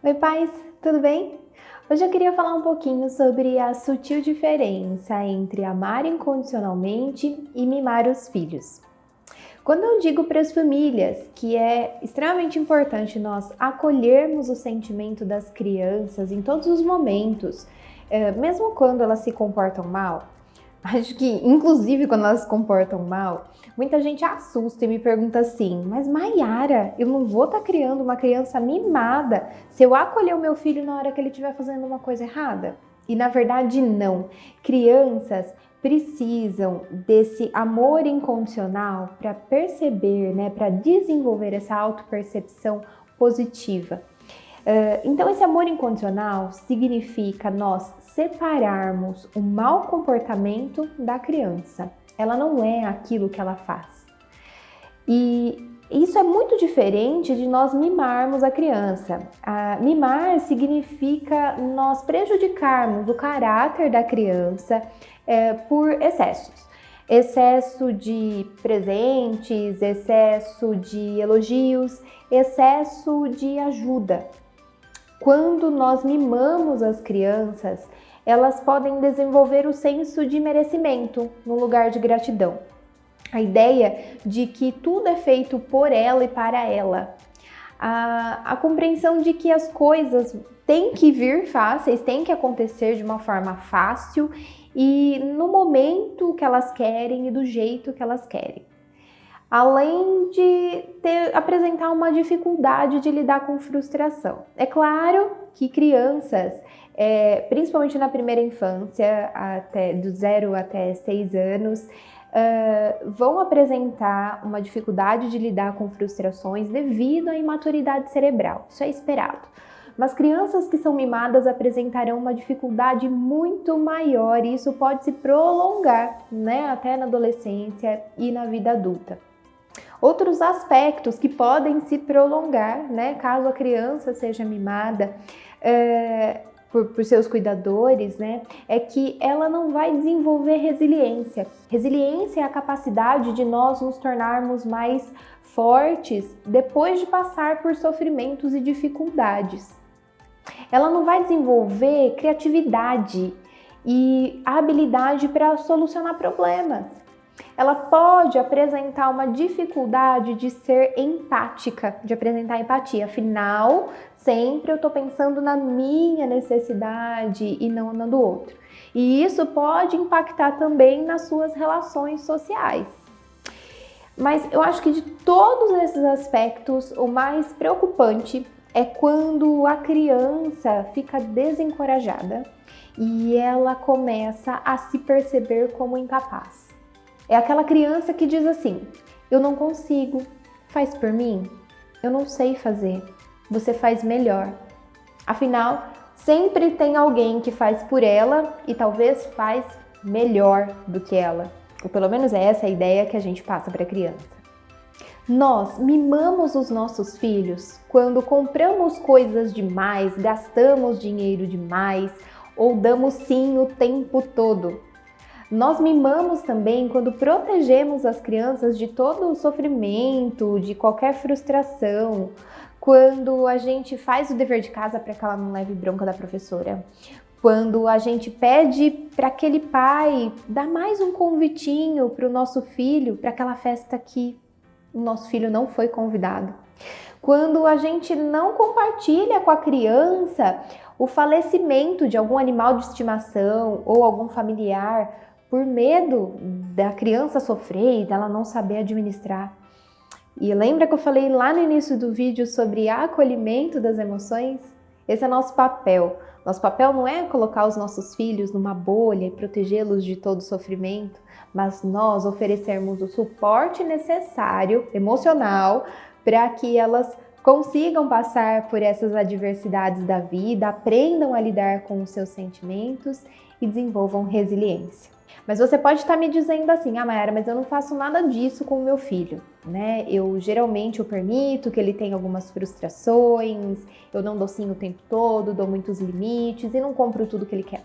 Oi, pais, tudo bem? Hoje eu queria falar um pouquinho sobre a sutil diferença entre amar incondicionalmente e mimar os filhos. Quando eu digo para as famílias que é extremamente importante nós acolhermos o sentimento das crianças em todos os momentos, mesmo quando elas se comportam mal, acho que, inclusive, quando elas se comportam mal, muita gente assusta e me pergunta assim: mas Maiara, eu não vou estar criando uma criança mimada se eu acolher o meu filho na hora que ele estiver fazendo uma coisa errada? E na verdade, não. Crianças precisam desse amor incondicional para perceber, né, para desenvolver essa autopercepção positiva. Então, esse amor incondicional significa nós separarmos o mau comportamento da criança. Ela não é aquilo que ela faz. E isso é muito diferente de nós mimarmos a criança. Mimar significa nós prejudicarmos o caráter da criança por excessos. Excesso de presentes, excesso de elogios, excesso de ajuda. Quando nós mimamos as crianças, elas podem desenvolver o senso de merecimento no lugar de gratidão. A ideia de que tudo é feito por ela e para ela. A compreensão de que as coisas têm que vir fáceis, têm que acontecer de uma forma fácil e no momento que elas querem e do jeito que elas querem. Além de apresentar uma dificuldade de lidar com frustração. É claro que crianças, principalmente na primeira infância, do 0 até 6 anos, vão apresentar uma dificuldade de lidar com frustrações devido à imaturidade cerebral. Isso é esperado. Mas crianças que são mimadas apresentarão uma dificuldade muito maior e isso pode se prolongar, né, até na adolescência e na vida adulta. Outros aspectos que podem se prolongar, né, caso a criança seja mimada por seus cuidadores, né, é que ela não vai desenvolver resiliência. Resiliência é a capacidade de nós nos tornarmos mais fortes depois de passar por sofrimentos e dificuldades. Ela não vai desenvolver criatividade e habilidade para solucionar problemas. Ela pode apresentar uma dificuldade de ser empática, de apresentar empatia. Afinal, sempre eu estou pensando na minha necessidade e não na do outro. E isso pode impactar também nas suas relações sociais. Mas eu acho que de todos esses aspectos, o mais preocupante é quando a criança fica desencorajada e ela começa a se perceber como incapaz. É aquela criança que diz assim: eu não consigo, faz por mim, eu não sei fazer, você faz melhor. Afinal, sempre tem alguém que faz por ela e talvez faz melhor do que ela. Ou pelo menos é essa a ideia que a gente passa para a criança. Nós mimamos os nossos filhos quando compramos coisas demais, gastamos dinheiro demais ou damos sim o tempo todo. Nós mimamos também quando protegemos as crianças de todo o sofrimento, de qualquer frustração, quando a gente faz o dever de casa para que ela não leve bronca da professora, quando a gente pede para aquele pai dar mais um convitinho para o nosso filho, para aquela festa que o nosso filho não foi convidado. Quando a gente não compartilha com a criança o falecimento de algum animal de estimação ou algum familiar, por medo da criança sofrer e dela não saber administrar. E lembra que eu falei lá no início do vídeo sobre acolhimento das emoções? Esse é nosso papel. Nosso papel não é colocar os nossos filhos numa bolha e protegê-los de todo sofrimento, mas nós oferecermos o suporte necessário, emocional, para que elas consigam passar por essas adversidades da vida, aprendam a lidar com os seus sentimentos e desenvolvam resiliência. Mas você pode estar me dizendo assim: Maiara, mas eu não faço nada disso com o meu filho, né? Geralmente eu permito que ele tenha algumas frustrações, eu não dou sim o tempo todo, dou muitos limites e não compro tudo que ele quer.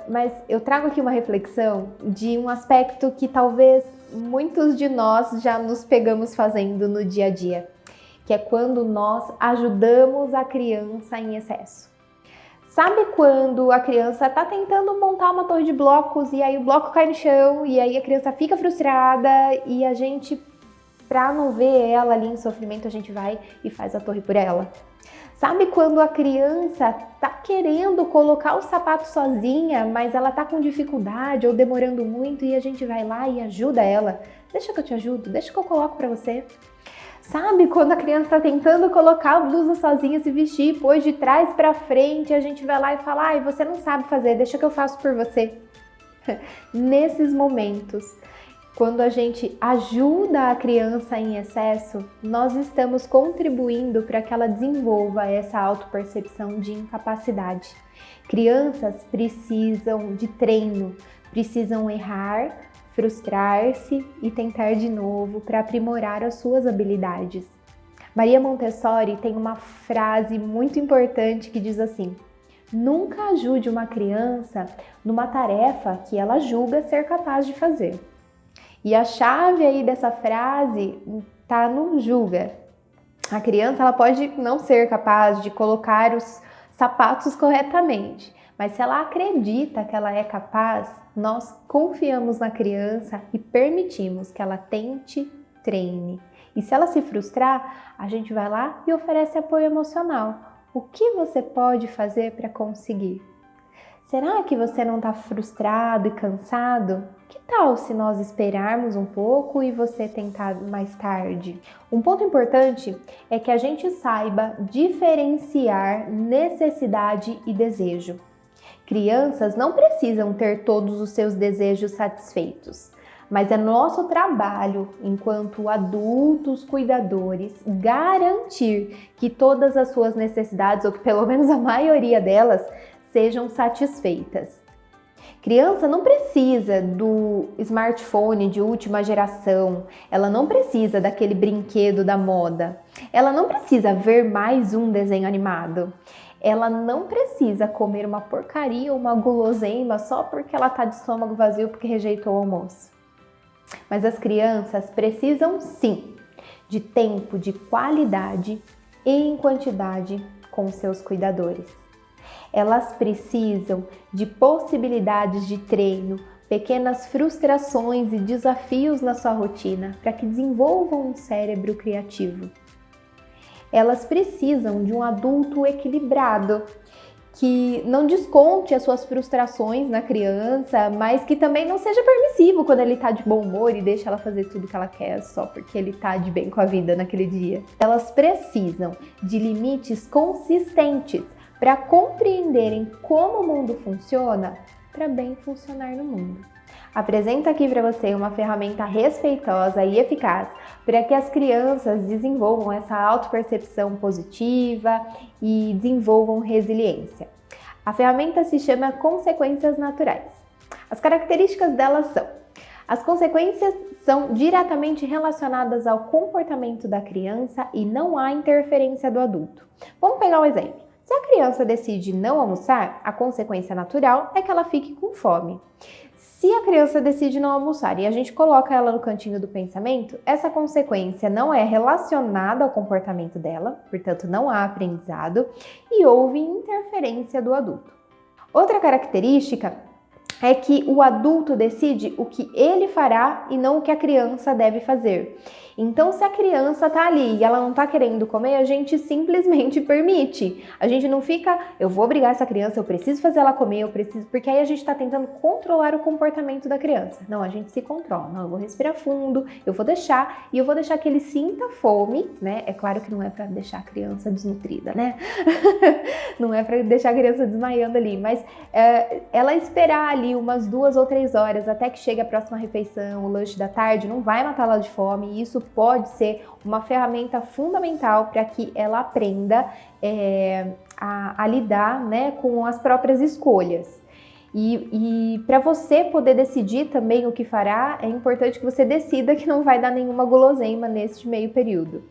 Mas eu trago aqui uma reflexão de um aspecto que talvez muitos de nós já nos pegamos fazendo no dia a dia, que é quando nós ajudamos a criança em excesso. Sabe quando a criança está tentando montar uma torre de blocos e aí o bloco cai no chão e aí a criança fica frustrada e a gente, para não ver ela ali em sofrimento, a gente vai e faz a torre por ela? Sabe quando a criança está querendo colocar o sapato sozinha, mas ela está com dificuldade ou demorando muito e a gente vai lá e ajuda ela? Deixa que eu te ajudo, deixa que eu coloco para você. Sabe quando a criança está tentando colocar a blusa sozinha, se vestir, pôs de trás para frente, a gente vai lá e fala, ai, você não sabe fazer, deixa que eu faço por você. Nesses momentos, quando a gente ajuda a criança em excesso, nós estamos contribuindo para que ela desenvolva essa autopercepção de incapacidade. Crianças precisam de treino, precisam errar, frustrar-se e tentar de novo para aprimorar as suas habilidades. Maria Montessori tem uma frase muito importante que diz assim: nunca ajude uma criança numa tarefa que ela julga ser capaz de fazer. E a chave aí dessa frase tá no julga. A criança ela pode não ser capaz de colocar os sapatos corretamente, mas se ela acredita que ela é capaz, nós confiamos na criança e permitimos que ela tente, treine. E se ela se frustrar, a gente vai lá e oferece apoio emocional. O que você pode fazer para conseguir? Será que você não está frustrado e cansado? Que tal se nós esperarmos um pouco e você tentar mais tarde? Um ponto importante é que a gente saiba diferenciar necessidade e desejo. Crianças não precisam ter todos os seus desejos satisfeitos, mas é nosso trabalho, enquanto adultos cuidadores, garantir que todas as suas necessidades, ou que pelo menos a maioria delas, sejam satisfeitas. Criança não precisa do smartphone de última geração, ela não precisa daquele brinquedo da moda, ela não precisa ver mais um desenho animado. Ela não precisa comer uma porcaria ou uma guloseima só porque ela está de estômago vazio porque rejeitou o almoço. Mas as crianças precisam sim de tempo de qualidade e em quantidade com seus cuidadores. Elas precisam de possibilidades de treino, pequenas frustrações e desafios na sua rotina para que desenvolvam um cérebro criativo. Elas precisam de um adulto equilibrado, que não desconte as suas frustrações na criança, mas que também não seja permissivo quando ele está de bom humor e deixa ela fazer tudo que ela quer só porque ele está de bem com a vida naquele dia. Elas precisam de limites consistentes para compreenderem como o mundo funciona para bem funcionar no mundo. Apresento aqui para você uma ferramenta respeitosa e eficaz para que as crianças desenvolvam essa autopercepção positiva e desenvolvam resiliência. A ferramenta se chama Consequências Naturais. As características delas são: as consequências são diretamente relacionadas ao comportamento da criança e não há interferência do adulto. Vamos pegar um exemplo. Se a criança decide não almoçar, a consequência natural é que ela fique com fome. Se a criança decide não almoçar e a gente coloca ela no cantinho do pensamento, essa consequência não é relacionada ao comportamento dela, portanto não há aprendizado e houve interferência do adulto. Outra característica é que o adulto decide o que ele fará e não o que a criança deve fazer. Então, se a criança tá ali e ela não tá querendo comer, a gente simplesmente permite. A gente não fica, eu vou obrigar essa criança, eu preciso fazer ela comer, eu preciso, porque aí a gente tá tentando controlar o comportamento da criança. Não, a gente se controla. Não, eu vou respirar fundo, eu vou deixar que ele sinta fome, né? É claro que não é para deixar a criança desnutrida, né? Não é para deixar a criança desmaiando ali, mas ela esperar ali umas 2 ou 3 horas até que chegue a próxima refeição, o lanche da tarde, não vai matar ela de fome, e isso pode ser uma ferramenta fundamental para que ela aprenda a lidar, né, com as próprias escolhas. E para você poder decidir também o que fará, é importante que você decida que não vai dar nenhuma guloseima neste meio período.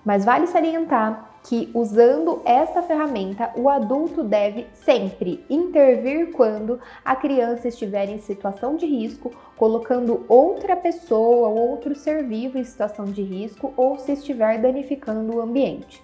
Mas vale salientar que, usando esta ferramenta, o adulto deve sempre intervir quando a criança estiver em situação de risco, colocando outra pessoa ou outro ser vivo em situação de risco ou se estiver danificando o ambiente.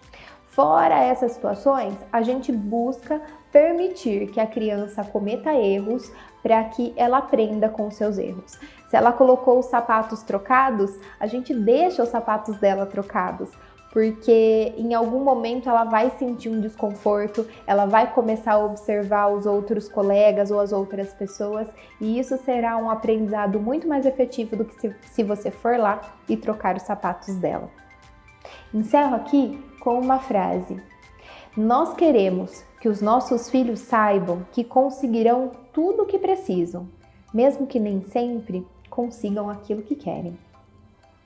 Fora essas situações, a gente busca permitir que a criança cometa erros para que ela aprenda com seus erros. Se ela colocou os sapatos trocados, a gente deixa os sapatos dela trocados, porque em algum momento ela vai sentir um desconforto, ela vai começar a observar os outros colegas ou as outras pessoas, e isso será um aprendizado muito mais efetivo do que se você for lá e trocar os sapatos dela. Encerro aqui com uma frase: nós queremos que os nossos filhos saibam que conseguirão tudo o que precisam, mesmo que nem sempre consigam aquilo que querem.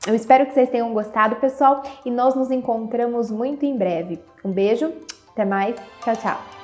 Eu espero que vocês tenham gostado, pessoal, e nós nos encontramos muito em breve. Um beijo, até mais, tchau, tchau!